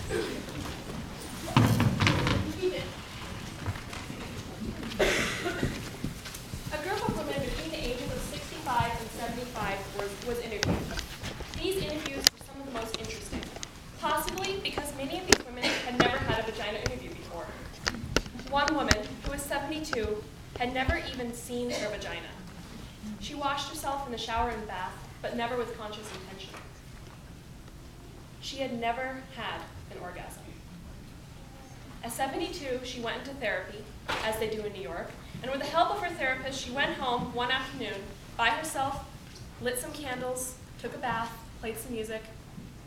A group of women between the ages of 65 and 75 was interviewed. These interviews were some of the most interesting, possibly because many of these women had never had a vagina interview before. One woman, who was 72, had never even seen her vagina. She washed herself in the shower and bath, but never with conscious intention. She had never had an orgasm. At 72, she went into therapy, as they do in New York, and with the help of her therapist, she went home one afternoon by herself, lit some candles, took a bath, played some music,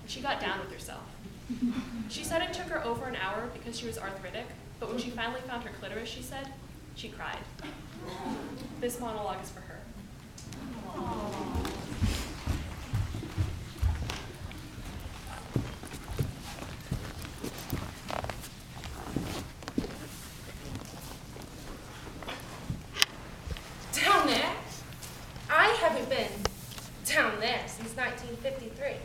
and she got down with herself. She said it took her over an hour because she was arthritic, but when she finally found her clitoris, she said, she cried. This monologue is for her. Down there? I haven't been down there since 1953.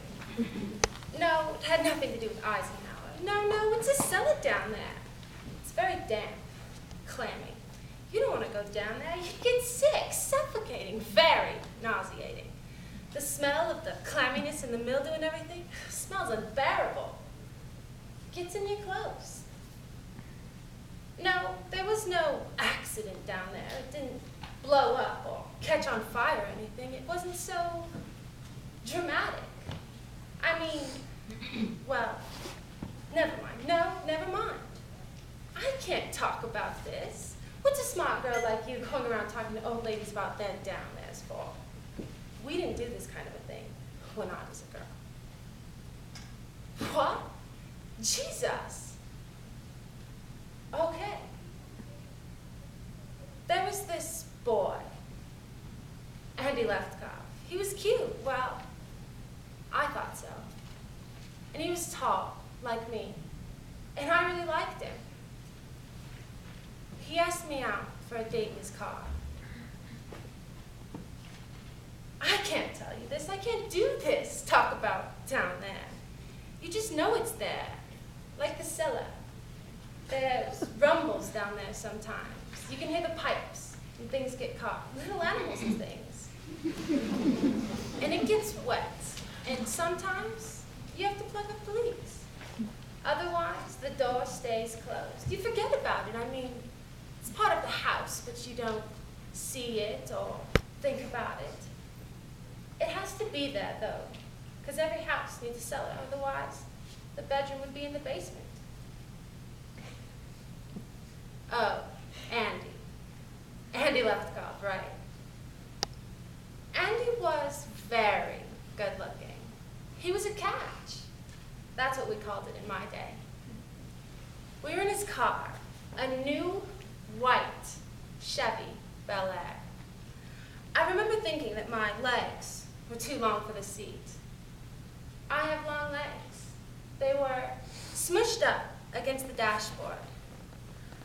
No, it had nothing to do with Eisenhower. No, it's a cellar down there. It's very damp, clammy. You don't want to go down there. You get sick, suffocating, very nauseating. The smell of the clamminess and the mildew and everything smells unbearable. Gets in your clothes. No, there was no accident down there. It didn't blow up or catch on fire or anything. It wasn't so dramatic. I mean, well, never mind. No, never mind. I can't talk about this. What's a smart girl like you going around talking to old ladies about their down there's for? We didn't do this kind of a thing when I was a girl. What? Jesus. Okay. There was this boy, Andy Leftkoff. He was cute. Well, I thought so. And he was tall, like me. And I really liked him. He asked me out for a date in his car. I can't tell you this. I can't do this. Talk about down there. You just know it's there. Like the cellar. There's rumbles down there sometimes. You can hear the pipes and things get caught. Little animals and things. And it gets wet. And sometimes you have to plug up the leaks. Otherwise, the door stays closed. You forget about it. I mean, it's part of the house, but you don't see it or think about it. It has to be there, though, because every house needs a cellar. Otherwise, the bedroom would be in the basement. Oh, Andy. Andy Leftkoff, right. Andy was very good-looking. He was a catch. That's what we called it in my day. We were in his car, a new white Chevy Bel Air. I remember thinking that my legs were too long for the seat. I have long legs. They were smushed up against the dashboard.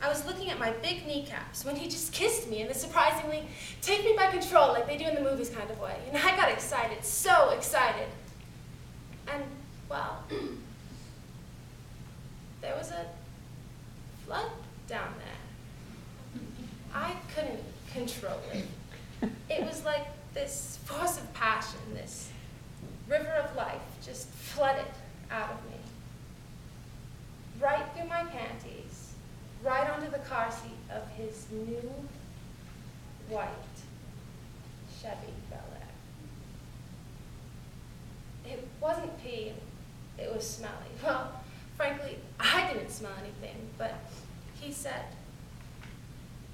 I was looking at my big kneecaps when he just kissed me in a surprisingly take me by control like they do in the movies kind of way. And I got excited, so excited. And, well, there was a flood down there. I couldn't control it. It was like this force of passion, this river of life just flooded out of me. Right through my panties, right onto the car seat of his new white Chevy Bel Air. It wasn't pee, it was smelly. Well, frankly, I didn't smell anything, but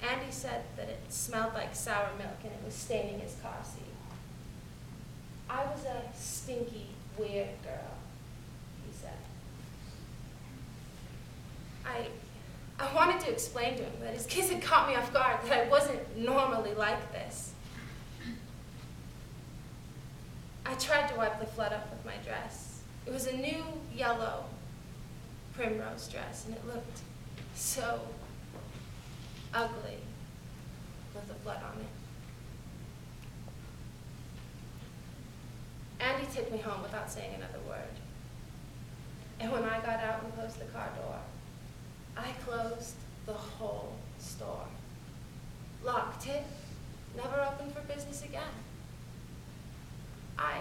Andy said that it smelled like sour milk and it was staining his car seat. I was a stinky, weird girl, he said. I wanted to explain to him that his kiss had caught me off guard, that I wasn't normally like this. I tried to wipe the flood up with my dress. It was a new yellow primrose dress, and it looked so ugly with the blood on it. Andy took me home without saying another word. And when I got out and closed closed the car door. I closed the whole store. Locked it, never opened for business again. I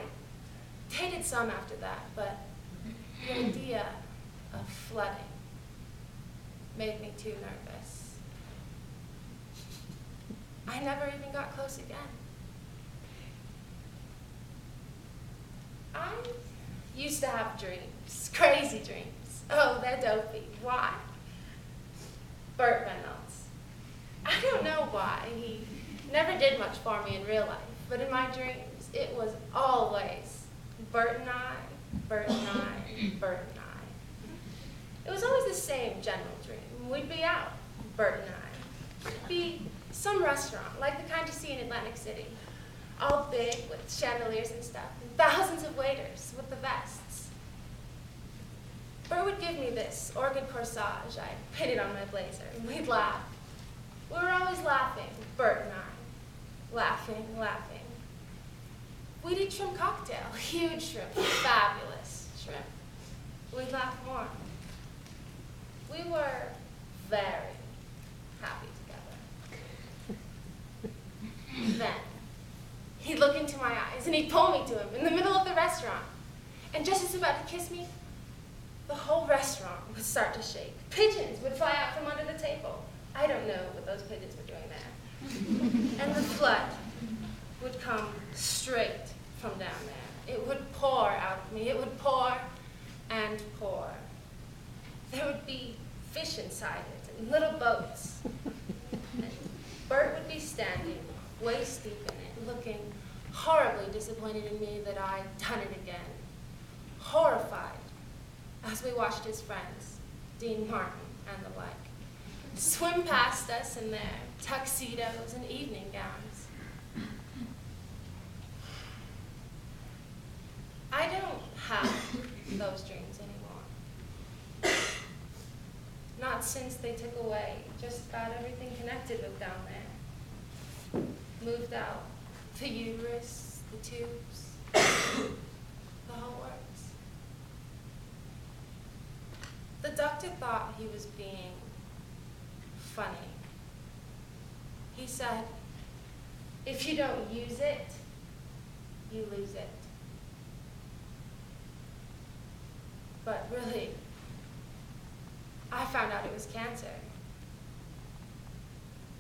dated some after that, but the idea of flooding made me too nervous. I never even got close again. I used to have dreams, crazy dreams. Oh, they're dopey. Why? Burt Reynolds. I don't know why. He never did much for me in real life, but in my dreams, it was always Burt and I, Burt and I, Burt and I. It was always the same general dream. We'd be out, Burt and I. It'd be some restaurant, like the kind you see in Atlantic City, all big with chandeliers and stuff, and thousands of waiters with the vests. Burt would give me this orchid corsage I'd pitted on my blazer, and we'd laugh. We were always laughing, Burt and I. Laughing, laughing. We'd eat shrimp cocktail, huge shrimp, fabulous shrimp. We'd laugh more. We were very happy together. Then, he'd look into my eyes and he'd pull me to him in the middle of the restaurant. And just as he was about to kiss me, the whole restaurant would start to shake. Pigeons would fly out from under the table. I don't know what those pigeons were doing there. And the flood would come straight from down there. It would pour out of me. It would pour and pour. There would be fish inside it and little boats. And Burt would be standing waist deep in it, looking horribly disappointed in me that I'd done it again. Horrified as we watched his friends, Dean Martin and the like, swim past us in their tuxedos and evening gowns. I don't have those dreams anymore. Not since they took away just about everything connected with down there. Moved out the uterus, the tubes, the whole works. The doctor thought he was being funny. He said, if you don't use it, you lose it. But really, I found out it was cancer.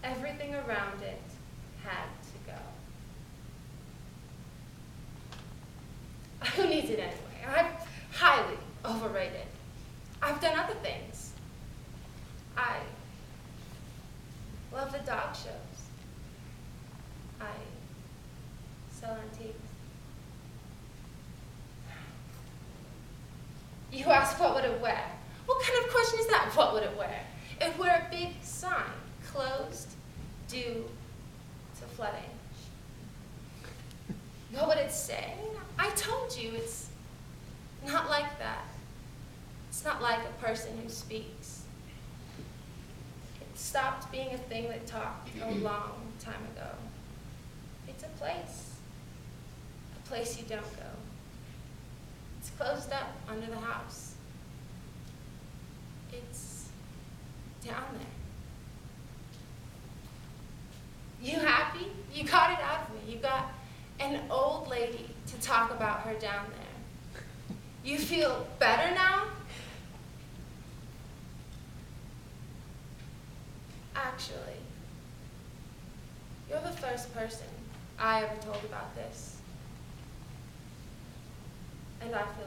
Everything around it had to go. Who needs it anyway? I'm highly overrated. I've done other things. I love the dog shows. I sell antiques. You ask what would it wear? What kind of question is that? What would it wear? It would wear a big sign, closed due to flooding. What would it say? I told you, it's not like that. It's not like a person who speaks. It stopped being a thing that talked a long time ago. It's a place you don't go. It's closed up under the house. It's down there. You happy? You got it out of me. You got an old lady to talk about her down there. You feel better now? Actually, you're the first person I ever told about this. And I feel